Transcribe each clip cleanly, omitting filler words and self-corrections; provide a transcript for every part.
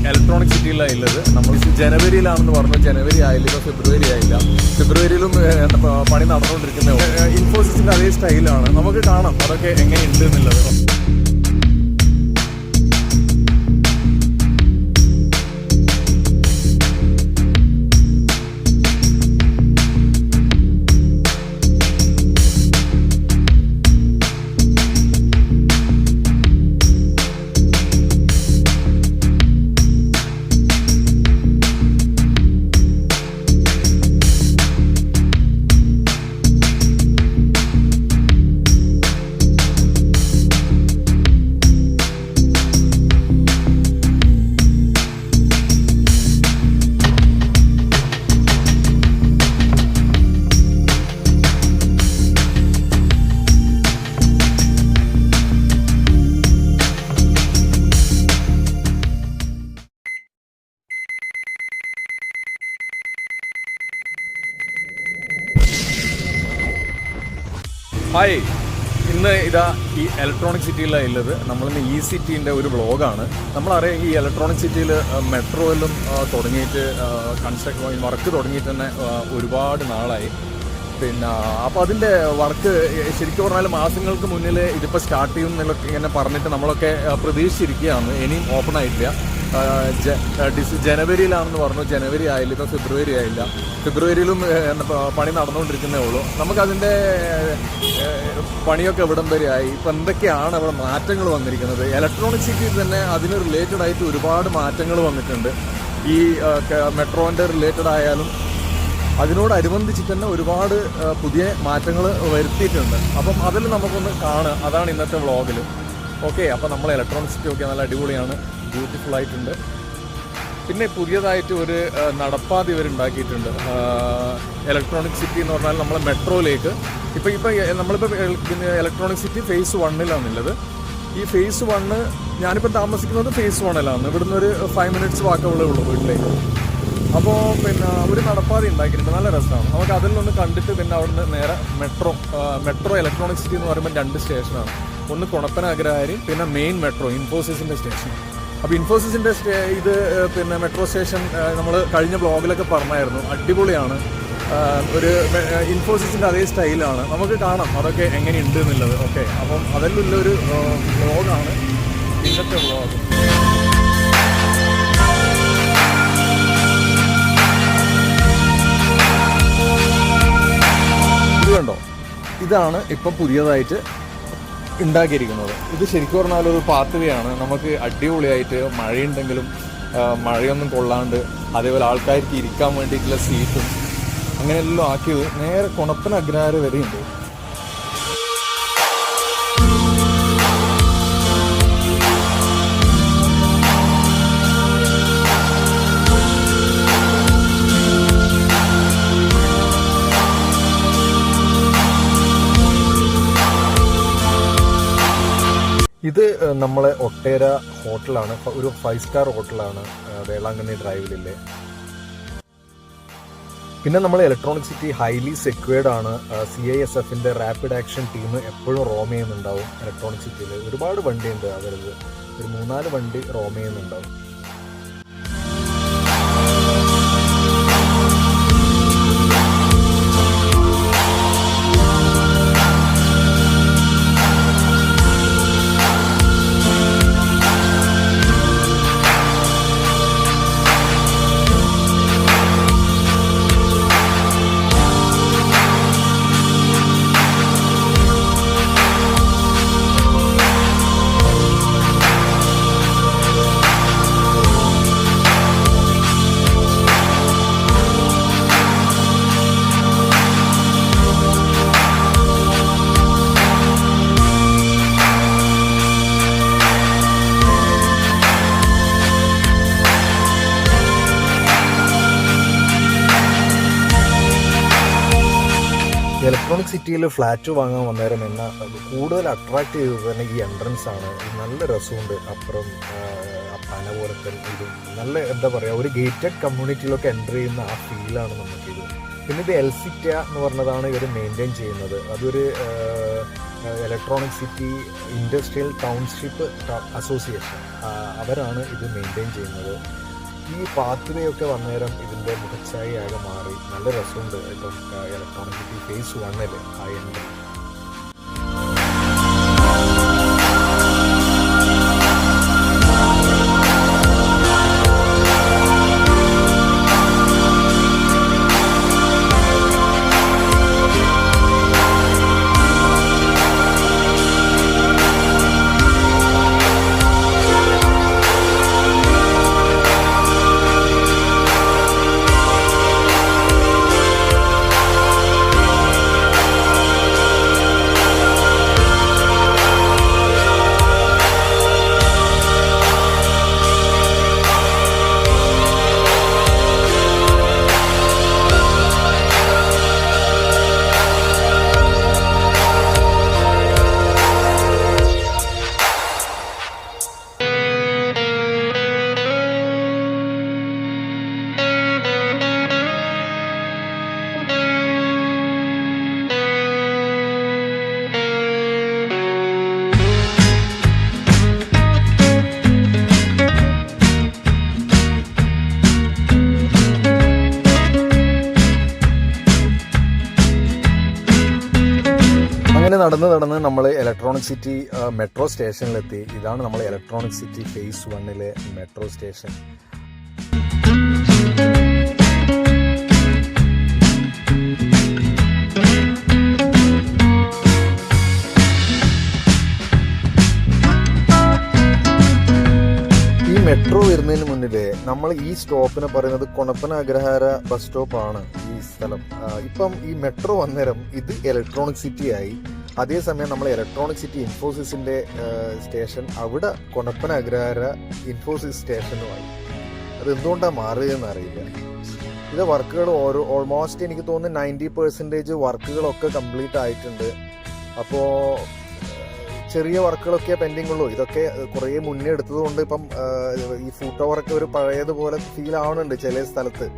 Electronic സിറ്റിയിലാണ് ഉള്ളത്. നമ്മൾ ജനുവരിയിലാണെന്ന് പറഞ്ഞു, ജനുവരി ആയില്ല, ഇപ്പോൾ ഫെബ്രുവരി ആയില്ല. ഫെബ്രുവരിയിലും പണി നടന്നുകൊണ്ടിരിക്കുന്ന ഇൻഫോസിസിൻ്റെ അതേ സ്റ്റൈലാണ്. നമുക്ക് കാണാം അതൊക്കെ എങ്ങനെയുണ്ട് എന്നുള്ളത്. ഹായ്, ഇന്ന് ഇതാ ഈ ഇലക്ട്രോണിക് സിറ്റിയിലാണ് ഉള്ളത്. നമ്മളിന്ന് സിറ്റിൻ്റെ ഒരു വ്ളോഗാണ്. നമ്മളറിയാം ഈ ഇലക്ട്രോണിക് സിറ്റിയിൽ മെട്രോയിലും തുടങ്ങിയിട്ട് കൺസ്ട്രക്ഷൻ വർക്ക് തുടങ്ങിയിട്ട് തന്നെ ഒരുപാട് നാളായി. പിന്നെ അപ്പോൾ അതിൻ്റെ വർക്ക് ശരിക്കും പറഞ്ഞാൽ മാസങ്ങൾക്ക് മുന്നിൽ ഇതിപ്പോൾ സ്റ്റാർട്ട് ചെയ്യും എന്നൊക്കെ ഇങ്ങനെ പറഞ്ഞിട്ട് നമ്മളൊക്കെ പ്രതീക്ഷിച്ചിരിക്കുകയാണ്. ഇനിയും ഓപ്പൺ ആയിട്ടില്ല. ജനുവരിയിലാണെന്ന് പറഞ്ഞു, ജനുവരി ആയില്ല, ഇപ്പോൾ ഫെബ്രുവരി ആയില്ല. ഫെബ്രുവരിയിലും പണി നടന്നുകൊണ്ടിരിക്കുന്നേ ഉള്ളൂ. നമുക്കതിൻ്റെ പണിയൊക്കെ എവിടം വരെ ആയി, ഇപ്പം എന്തൊക്കെയാണ് അവിടെ മാറ്റങ്ങൾ വന്നിരിക്കുന്നത്. ഇലക്ട്രോണിക് സിറ്റിയിൽ തന്നെ അതിന് റിലേറ്റഡ് ആയിട്ട് ഒരുപാട് മാറ്റങ്ങൾ വന്നിട്ടുണ്ട്. ഈ മെട്രോൻ്റെ റിലേറ്റഡ് ആയാലും അതിനോടനുബന്ധിച്ചിട്ട് തന്നെ ഒരുപാട് പുതിയ മാറ്റങ്ങൾ വരുത്തിയിട്ടുണ്ട്. അപ്പം അതിൽ നമുക്കൊന്ന് കാണുക, അതാണ് ഇന്നത്തെ വ്ളോഗിൽ. ഓക്കെ, അപ്പോൾ നമ്മൾ ഇലക്ട്രോണിക് സിറ്റി ഒക്കെ നല്ല അടിപൊളിയാണ്, ബ്യൂട്ടിഫുൾ ആയിട്ടുണ്ട്. പിന്നെ പുതിയതായിട്ട് ഒരു നടപ്പാത ഇവരുണ്ടാക്കിയിട്ടുണ്ട്. ഇലക്ട്രോണിക് സിറ്റി എന്ന് പറഞ്ഞാൽ നമ്മളെ മെട്രോയിലേക്ക് നമ്മളിപ്പോൾ ഇലക്ട്രോണിക് സിറ്റി ഫേസ് 1-ലാണുള്ളത്. ഈ ഫേസ് 1 ഞാനിപ്പോൾ താമസിക്കുന്നത് ഫേസ് 1-ലാണ്. ഇവിടുന്ന് ഒരു 5 minutes വാക്കവുള്ളേ ഉള്ളൂ വീട്ടിലേക്ക്. അപ്പോൾ പിന്നെ ഒരു നടപ്പാത ഉണ്ടാക്കിയിട്ടുണ്ട്, നല്ല രസമാണ്. നമുക്ക് അതിൽ നിന്ന് കണ്ടിട്ട് പിന്നെ അവിടുന്ന് നേരെ മെട്രോ ഇലക്ട്രോണിക് സിറ്റി എന്ന് പറയുമ്പോൾ 2 സ്റ്റേഷനാണ്. ഒന്ന് കുണപ്പനഗരാരി, പിന്നെ മെയിൻ മെട്രോ ഇൻഫോസിസിൻ്റെ സ്റ്റേഷൻ. അപ്പോൾ ഇൻഫോസിസിൻ്റെ ഇത് പിന്നെ മെട്രോ സ്റ്റേഷൻ നമ്മൾ കഴിഞ്ഞ ബ്ലോഗിലൊക്കെ പറഞ്ഞായിരുന്നു, അടിപൊളിയാണ്. ഒരു ഇൻഫോസിസിൻ്റെ അതേ സ്റ്റൈലാണ്. നമുക്ക് കാണാം അതൊക്കെ എങ്ങനെയുണ്ട് എന്നുള്ളത്. ഓക്കെ, അപ്പം അതിലുള്ളൊരു വ്ളോഗാണ് ഇന്നത്തെ വ്ളോഗ്. ഇത് കണ്ടോ, ഇതാണ് ഇപ്പം പുതിയതായിട്ട് ഉണ്ടാക്കിയിരിക്കുന്നത്. ഇത് ശരിക്കും പറഞ്ഞാൽ ഒരു പാത്വയാണ്. നമുക്ക് അടിപൊളിയായിട്ട് മഴയുണ്ടെങ്കിലും മഴയൊന്നും കൊള്ളാണ്ട്, അതേപോലെ ആൾക്കാർക്ക് ഇരിക്കാൻ വേണ്ടിയിട്ടുള്ള സീറ്റും അങ്ങനെയെല്ലാം ആക്കിയത് നേരെ കുണപ്പനഗരാരി വരെയുണ്ട്. ഇത് നമ്മളെ ഒട്ടേര ഹോട്ടലാണ്, ഒരു 5 star ഹോട്ടലാണ് വേളാങ്കണ്ണി ഡ്രൈവിലെ. പിന്നെ നമ്മൾ ഇലക്ട്രോണിക് സിറ്റി ഹൈലി സെക്യൂർഡ് ആണ്. CISFൻ്റെ റാപ്പിഡ് ആക്ഷൻ ടീം എപ്പോഴും റോം ചെയ്യുന്നുണ്ടാവും. ഇലക്ട്രോണിക് സിറ്റിയിൽ ഒരുപാട് വണ്ടിയുണ്ട്, അവരത് ഒരു 3-4 വണ്ടി റോം ചെയ്യുന്നുണ്ടാവും. ഇലക്ട്രോണിക് സിറ്റിയിൽ ഫ്ലാറ്റ് വാങ്ങാൻ വന്നേരം എന്നെ കൂടുതൽ അട്രാക്ട് ചെയ്തത് തന്നെ ഈ എൻട്രൻസ് ആണ്. നല്ല രസമുണ്ട്. അപ്പുറം പന പോലത്തെ ഇത് നല്ല എന്താ പറയുക, ഒരു ഗേറ്റഡ് കമ്മ്യൂണിറ്റിയിലൊക്കെ എൻ്റർ ചെയ്യുന്ന ആ ഫീലാണ് നമുക്കിത്. പിന്നെ ഇത് എൽസിറ്റ എന്ന് പറഞ്ഞതാണ് ഇവർ മെയിൻറ്റെയിൻ ചെയ്യുന്നത്. അതൊരു electronic city industrial township association അവരാണ് ഇത് മെയിൻറ്റെയിൻ ചെയ്യുന്നത്. ഈ പാത്ത് ഒക്കെ വന്നേരം ഇതിൻ്റെ മുഖച്ഛായ ആകെ മാറി. നല്ല രസമുണ്ട് ഇപ്പം ഇലക്ട്രോണിക് സിറ്റി ഫേസ് 1 ആ എൻട്രി. നടന്ന് നമ്മൾ ഇലക്ട്രോണിക് സിറ്റി മെട്രോ സ്റ്റേഷനിലെത്തി. ഇതാണ് നമ്മൾ electronic city phase 1 metro station. ഈ മെട്രോ വരുന്നതിന് മുന്നിൽ നമ്മൾ ഈ സ്റ്റോപ്പിനെ പറയുന്നത് കൊണപ്പന അഗ്രഹാര ബസ് സ്റ്റോപ്പാണ് ഈ സ്ഥലം. ഇപ്പം ഈ മെട്രോ വന്നേരം ഇത് ഇലക്ട്രോണിക് സിറ്റി ആയി. അതേസമയം നമ്മൾ ഇലക്ട്രോണിക് സിറ്റി ഇൻഫോസിസിൻ്റെ സ്റ്റേഷൻ അവിടെ കൊണപ്പന അഗ്രഹാര ഇൻഫോസിസ് സ്റ്റേഷനുമായി. അത് എന്തുകൊണ്ടാണ് മാറുകയെന്ന് അറിയില്ല. ഇത് വർക്കുകൾ ഓൾമോസ്റ്റ് എനിക്ക് തോന്നുന്നു 90% വർക്കുകളൊക്കെ കംപ്ലീറ്റ് ആയിട്ടുണ്ട്. അപ്പോൾ ചെറിയ വർക്കുകളൊക്കെ പെൻഡിങ് ഉള്ളൂ. ഇതൊക്കെ കുറേ മുന്നേ എടുത്തത് കൊണ്ട് ഇപ്പം ഈ ഫുട് ഓവറൊക്കെ ഒരു പഴയതുപോലെ ഫീൽ ആവുന്നുണ്ട് ചില സ്ഥലത്ത്.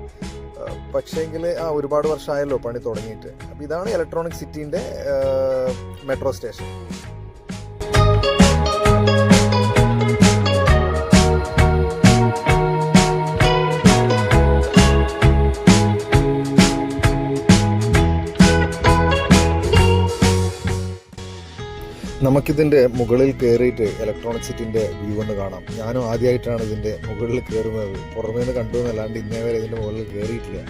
പക്ഷേങ്കിൽ ഒരുപാട് വർഷമായല്ലോ പണി തുടങ്ങിയിട്ട്. അപ്പം ഇതാണ് ഇലക്ട്രോണിക് സിറ്റീൻ്റെ മെട്രോ സ്റ്റേഷൻ. നമുക്കിതിൻ്റെ മുകളിൽ കയറിയിട്ട് ഇലക്ട്രോണിക് സിറ്റിൻ്റെ വ്യൂ ഒന്ന് കാണാം. ഞാനും ആദ്യമായിട്ടാണ് ഇതിൻ്റെ മുകളിൽ കയറുന്നത്. പുറമേ നിന്ന് കണ്ടു എന്നല്ലാണ്ട് ഇന്നേ വരെ ഇതിൻ്റെ മുകളിൽ കയറിയിട്ടില്ല.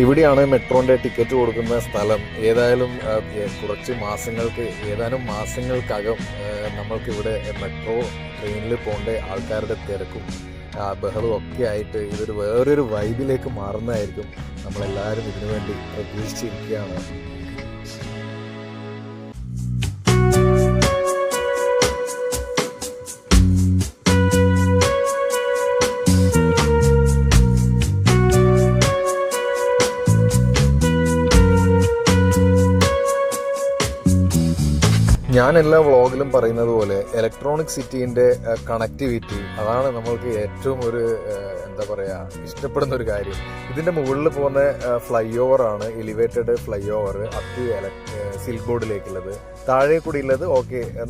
ഇവിടെയാണ് മെട്രോൻ്റെ ടിക്കറ്റ് കൊടുക്കുന്ന സ്ഥലം. ഏതായാലും ഏതാനും മാസങ്ങൾക്കകം നമ്മൾക്കിവിടെ മെട്രോ ട്രെയിനിൽ പോകേണ്ട ആൾക്കാരുടെ തിരക്കും ബഹളവും ഒക്കെ ആയിട്ട് ഇതൊരു വേറൊരു വൈബിലേക്ക് മാറുന്നതായിരിക്കും. നമ്മളെല്ലാവരും ഇതിനു വേണ്ടി പ്രതീക്ഷിച്ചിരിക്കുകയാണ്. ഞാൻ എല്ലാ വ്ളോഗിലും പറയുന്നത് പോലെ ഇലക്ട്രോണിക് സിറ്റീൻ്റെ കണക്ടിവിറ്റി അതാണ് നമ്മൾക്ക് ഏറ്റവും ഇഷ്ടപ്പെടുന്ന ഒരു കാര്യം. ഇതിൻ്റെ മുകളിൽ പോകുന്ന ഫ്ലൈ ഓവറാണ്, elevated flyover up to Silk ബോർഡിലേക്കുള്ളത്. താഴെ കൂടി ഉള്ളത്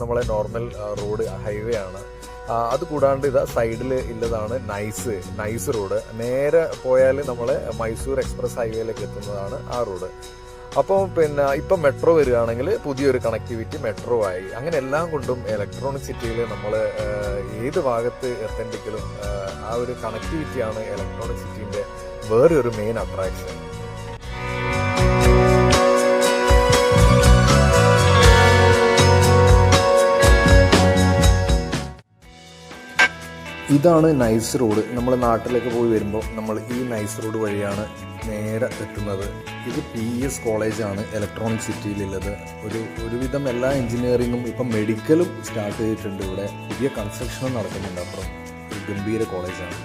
നമ്മളെ നോർമൽ റോഡ് ഹൈവേ ആണ്. അതുകൂടാണ്ട് ഇതാ സൈഡിൽ ഉള്ളതാണ് നൈസ് റോഡ്. നേരെ പോയാൽ നമ്മൾ മൈസൂർ എക്സ്പ്രസ് ഹൈവേയിലേക്ക് എത്തുന്നതാണ് ആ റോഡ്. അപ്പോൾ പിന്നെ ഇപ്പം മെട്രോ വരികയാണെങ്കിൽ പുതിയൊരു കണക്ടിവിറ്റി മെട്രോ ആയി. അങ്ങനെ എല്ലാം കൊണ്ടും ഇലക്ട്രോണിക് സിറ്റിയിൽ നമ്മൾ ഏത് ഭാഗത്ത് എത്തേണ്ടെങ്കിലും ആ ഒരു കണക്ടിവിറ്റിയാണ് ഇലക്ട്രോണിക് സിറ്റീൻ്റെ വേറൊരു മെയിൻ അട്രാക്ഷൻ. ഇതാണ് നൈസ് റോഡ്. നമ്മൾ നാട്ടിലേക്ക് പോയി വരുമ്പോൾ നമ്മൾ ഈ നൈസ് റോഡ് വഴിയാണ് നേരെ എത്തുന്നത്. ഇത് PS കോളേജാണ് ഇലക്ട്രോണിക് സിറ്റിയിലുള്ളത്. ഒരുവിധം എല്ലാ എൻജിനീയറിങ്ങും ഇപ്പം മെഡിക്കലും സ്റ്റാർട്ട് ചെയ്തിട്ടുണ്ട്. ഇവിടെ പുതിയ കൺസ്ട്രക്ഷനും നടക്കുന്നുണ്ട്. അപ്പുറം ഒരു ഗംഭീര കോളേജാണ്.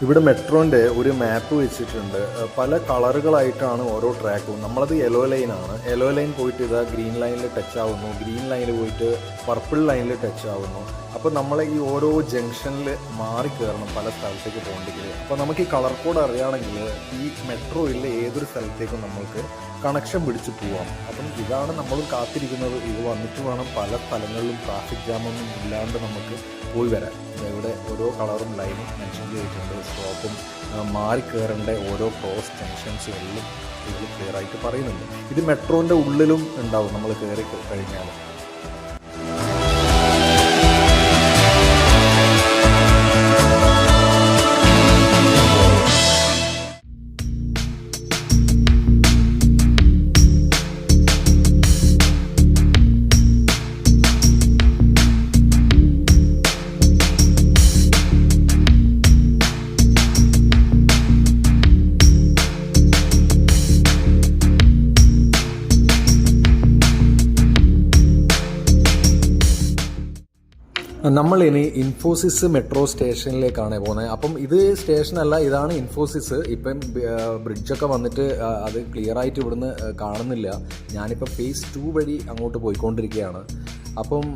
ഇവിടെ മെട്രോൻ്റെ ഒരു മാപ്പ് വെച്ചിട്ടുണ്ട്. പല കളറുകളായിട്ടാണ് ഓരോ ട്രാക്കും. നമ്മളത് യെല്ലോ ലൈനാണ്. യെല്ലോ ലൈൻ പോയിട്ട് ഇതാ ഗ്രീൻ ലൈനിൽ ടച്ച് ആവുന്നു, ഗ്രീൻ ലൈനിൽ പോയിട്ട് പർപ്പിൾ ലൈനിൽ ടച്ച് ആവുന്നു. അപ്പോൾ നമ്മളെ ഈ ഓരോ ജംഗ്ഷനിൽ മാറി കയറണം പല സ്ഥലത്തേക്ക് പോകണമെങ്കിൽ. അപ്പോൾ നമുക്ക് ഈ കളർ കോഡ് അറിയുകയാണെങ്കിൽ ഈ മെട്രോയിൽ ഏതൊരു സ്ഥലത്തേക്കും നമ്മൾക്ക് കണക്ഷൻ പിടിച്ച് പോവാം. അപ്പം ഇതാണ് നമ്മളും കാത്തിരിക്കുന്നത്. ഇത് വന്നിട്ട് വേണം പല സ്ഥലങ്ങളിലും ട്രാഫിക് ജാമൊന്നും ഇല്ലാണ്ട് നമുക്ക് പോയി വരാൻ. ഇവിടെ ഓരോ കളറും ലൈനും മെൻഷൻ ചെയ്തിട്ടുണ്ട്. സ്റ്റോപ്പും മാറി കയറേണ്ട ഓരോ ക്രോസ് ജംഗ്ഷൻസും എല്ലാം ഇതിൽ ക്ലിയർ ആയിട്ട് പറയുന്നുണ്ട്. ഇത് മെട്രോൻ്റെ ഉള്ളിലും ഉണ്ടാവും നമ്മൾ കയറി കഴിഞ്ഞാൽ. നമ്മളിനി ഇൻഫോസിസ് മെട്രോ സ്റ്റേഷനിലേക്കാണ് പോകുന്നത്. അപ്പം ഇത് സ്റ്റേഷനല്ല, ഇതാണ് ഇൻഫോസിസ്. ഇപ്പം ബ്രിഡ്ജൊക്കെ വന്നിട്ട് അത് ക്ലിയർ ആയിട്ട് ഇവിടുന്ന് കാണുന്നില്ല. ഞാനിപ്പോൾ ഫേസ് 2 വഴി അങ്ങോട്ട് പോയിക്കൊണ്ടിരിക്കുകയാണ്. അപ്പം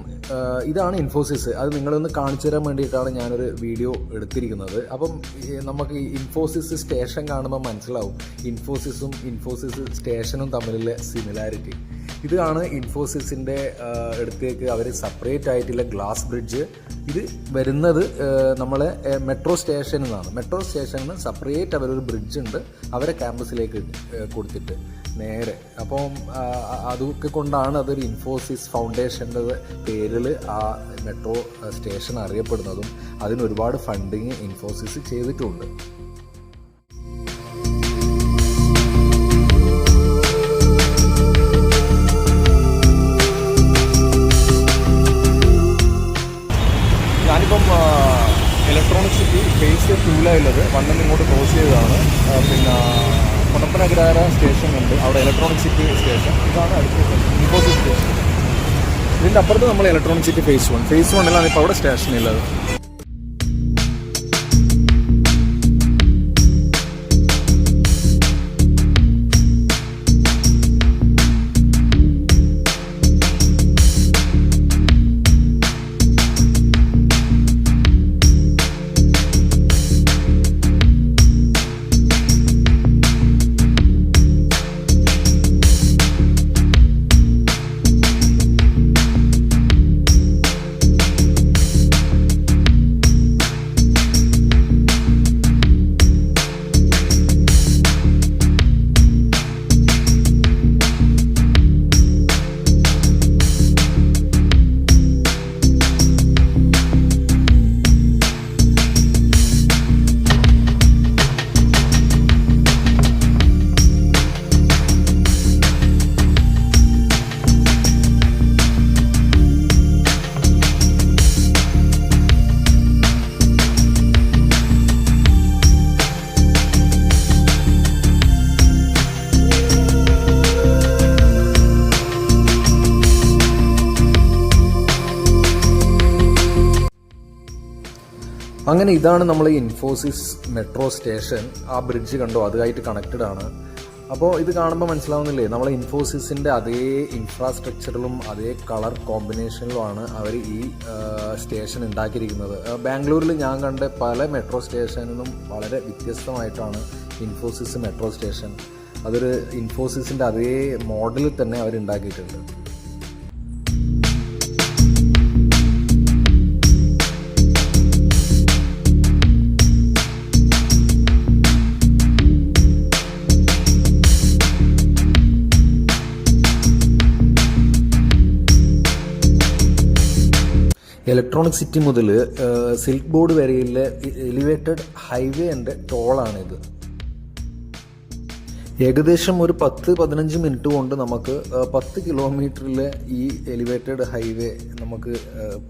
ഇതാണ് ഇൻഫോസിസ്. അത് നിങ്ങളൊന്ന് കാണിച്ചു തരാൻ വേണ്ടിയിട്ടാണ് ഞാനൊരു വീഡിയോ എടുത്തിരിക്കുന്നത്. അപ്പം നമുക്ക് ഈ ഇൻഫോസിസ് സ്റ്റേഷൻ കാണുമ്പോൾ മനസ്സിലാവും ഇൻഫോസിസും ഇൻഫോസിസ് സ്റ്റേഷനും തമ്മിലുള്ള സിമിലാരിറ്റി. ഇതാണ് ഇൻഫോസിസിൻ്റെ അടുത്തേക്ക് അവർ സെപ്പറേറ്റ് ആയിട്ടുള്ള ഗ്ലാസ് ബ്രിഡ്ജ്. ഇത് വരുന്നത് നമ്മളെ മെട്രോ സ്റ്റേഷനിൽ നിന്നാണ്. മെട്രോ സ്റ്റേഷനിൽ നിന്ന് സെപ്പറേറ്റ് അവരൊരു ബ്രിഡ്ജ് ഉണ്ട് അവരെ ക്യാമ്പസിലേക്ക് കൊടുത്തിട്ട് നേരെ. അപ്പം അതൊക്കെ കൊണ്ടാണ് അതൊരു ഇൻഫോസിസ് ഫൗണ്ടേഷൻ്റെ പേരിൽ ആ മെട്രോ സ്റ്റേഷൻ അറിയപ്പെടുന്നതും. അതിനൊരുപാട് ഫണ്ടിങ് ഇൻഫോസിസ് ചെയ്തിട്ടുമുണ്ട്. ഞാനിപ്പം ഇലക്ട്രോണിക് സിറ്റി ഫേസ് 2 വണ്ണം ഇങ്ങോട്ട് ക്രോസ് ചെയ്തതാണ്. പിന്നെ കൊടപ്പനഗ്രാര സ്റ്റേഷൻ ഉണ്ട്, അവിടെ ഇലക്ട്രോണിക് സിറ്റി സ്റ്റേഷൻ. ഇതാണ് അടുത്ത ഇൻഫോസിസ് സ്റ്റേഷൻ. ഇതിൻ്റെ അപ്പുറത്ത് നമ്മൾ ഇലക്ട്രോണിക് സിറ്റി ഫേസ് 1 ഇപ്പോൾ അവിടെ സ്റ്റേഷനുള്ളത്. അങ്ങനെ ഇതാണ് നമ്മൾ ഇൻഫോസിസ് മെട്രോ സ്റ്റേഷൻ. ആ ബ്രിഡ്ജ് കണ്ടോ, അതുമായിട്ട് കണക്റ്റഡ് ആണ്. അപ്പോൾ ഇത് കാണുമ്പോൾ മനസ്സിലാവുന്നില്ലേ, നമ്മൾ ഇൻഫോസിസിൻ്റെ അതേ ഇൻഫ്രാസ്ട്രക്ചറിലും അതേ കളർ കോമ്പിനേഷനിലുമാണ് അവർ ഈ സ്റ്റേഷൻ ഉണ്ടാക്കിയിരിക്കുന്നത്. ബാംഗ്ലൂരിൽ ഞാൻ കണ്ട പല മെട്രോ സ്റ്റേഷനിലും വളരെ വ്യത്യസ്തമായിട്ടാണ് ഇൻഫോസിസ് മെട്രോ സ്റ്റേഷൻ. അതൊരു ഇൻഫോസിസിൻ്റെ അതേ മോഡലിൽ തന്നെ അവരുണ്ടാക്കിയിട്ടുണ്ട്. ഇലക്ട്രോണിക് സിറ്റി മുതൽ സിൽക്ക് ബോർഡ് വരെയുള്ള എലിവേറ്റഡ് ഹൈവേ ആൻഡ് ടോളാണിത്. ഏകദേശം ഒരു 10-15 മിനിറ്റ് കൊണ്ട് നമുക്ക് 10 കിലോമീറ്ററിലെ ഈ എലിവേറ്റഡ് ഹൈവേ നമുക്ക്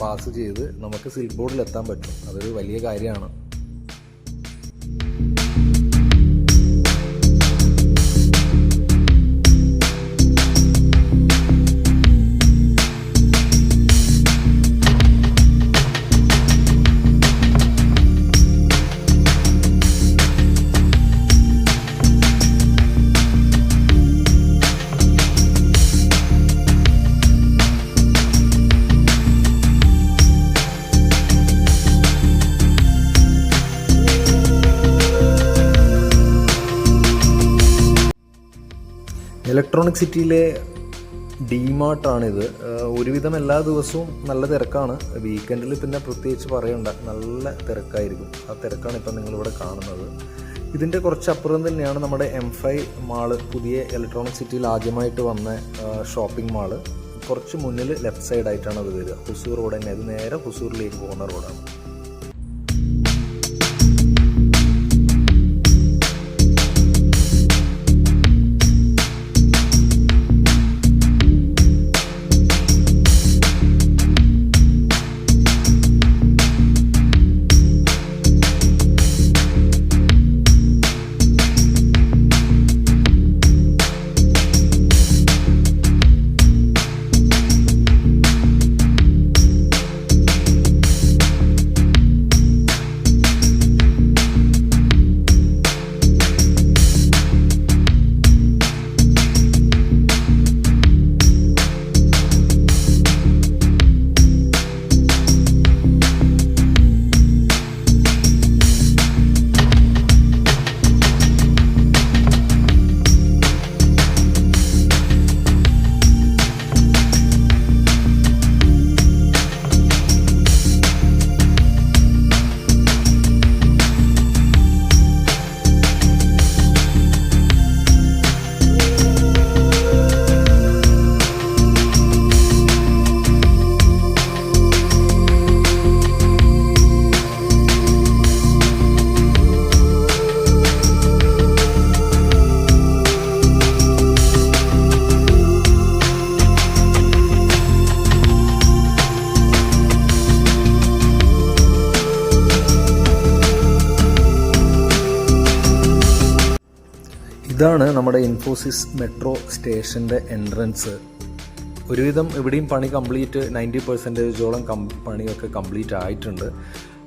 പാസ് ചെയ്ത് നമുക്ക് സിൽക്ക് ബോർഡിൽ എത്താൻ പറ്റും. അതൊരു വലിയ കാര്യമാണ്. ഇലക്ട്രോണിക് സിറ്റിയിലെ ഡിമാർട്ടാണിത്. ഒരുവിധം എല്ലാ ദിവസവും നല്ല തിരക്കാണ്. വീക്കെൻഡിൽ പിന്നെ പ്രത്യേകിച്ച് പറയണ്ട, നല്ല തിരക്കായിരിക്കും. ആ തിരക്കാണ് ഇപ്പം നിങ്ങളിവിടെ കാണുന്നത്. ഇതിൻ്റെ കുറച്ചപ്പുറം തന്നെയാണ് നമ്മുടെ M5 മാള്, പുതിയ ഇലക്ട്രോണിക് സിറ്റിയിൽ ആദ്യമായിട്ട് വന്ന ഷോപ്പിംഗ് മാള്. കുറച്ച് മുന്നിൽ ലെഫ്റ്റ് സൈഡായിട്ടാണ് അത് വരിക. ഹുസൂർ റോഡ് തന്നെ, അത് നേരെ ഹുസൂറിലേക്ക് പോകുന്ന റോഡാണ്. ഇതാണ് നമ്മുടെ ഇൻഫോസിസ് മെട്രോ സ്റ്റേഷൻ്റെ എൻട്രൻസ്. ഒരുവിധം ഇവിടെയും പണി കംപ്ലീറ്റ് 90% പണിയൊക്കെ കംപ്ലീറ്റ് ആയിട്ടുണ്ട്.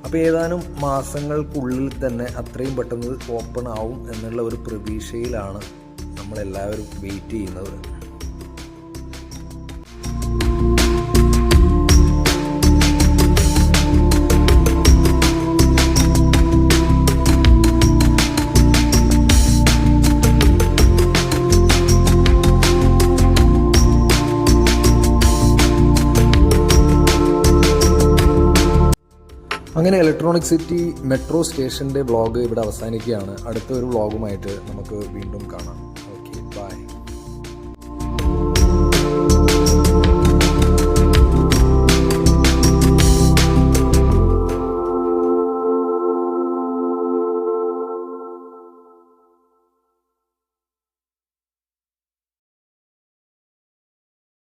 അപ്പോൾ ഏതാനും മാസങ്ങൾക്കുള്ളിൽ തന്നെ അത്രയും പെട്ടെന്ന് ഓപ്പൺ ആവും എന്നുള്ള ഒരു പ്രതീക്ഷയിലാണ് നമ്മളെല്ലാവരും വെയിറ്റ് ചെയ്യുന്നത്. അങ്ങനെ ഇലക്ട്രോണിക് സിറ്റി മെട്രോ സ്റ്റേഷൻ്റെ വ്ളോഗ് ഇവിടെ അവസാനിക്കുകയാണ്. അടുത്ത ഒരു വ്ളോഗുമായിട്ട് നമുക്ക് വീണ്ടും കാണാം.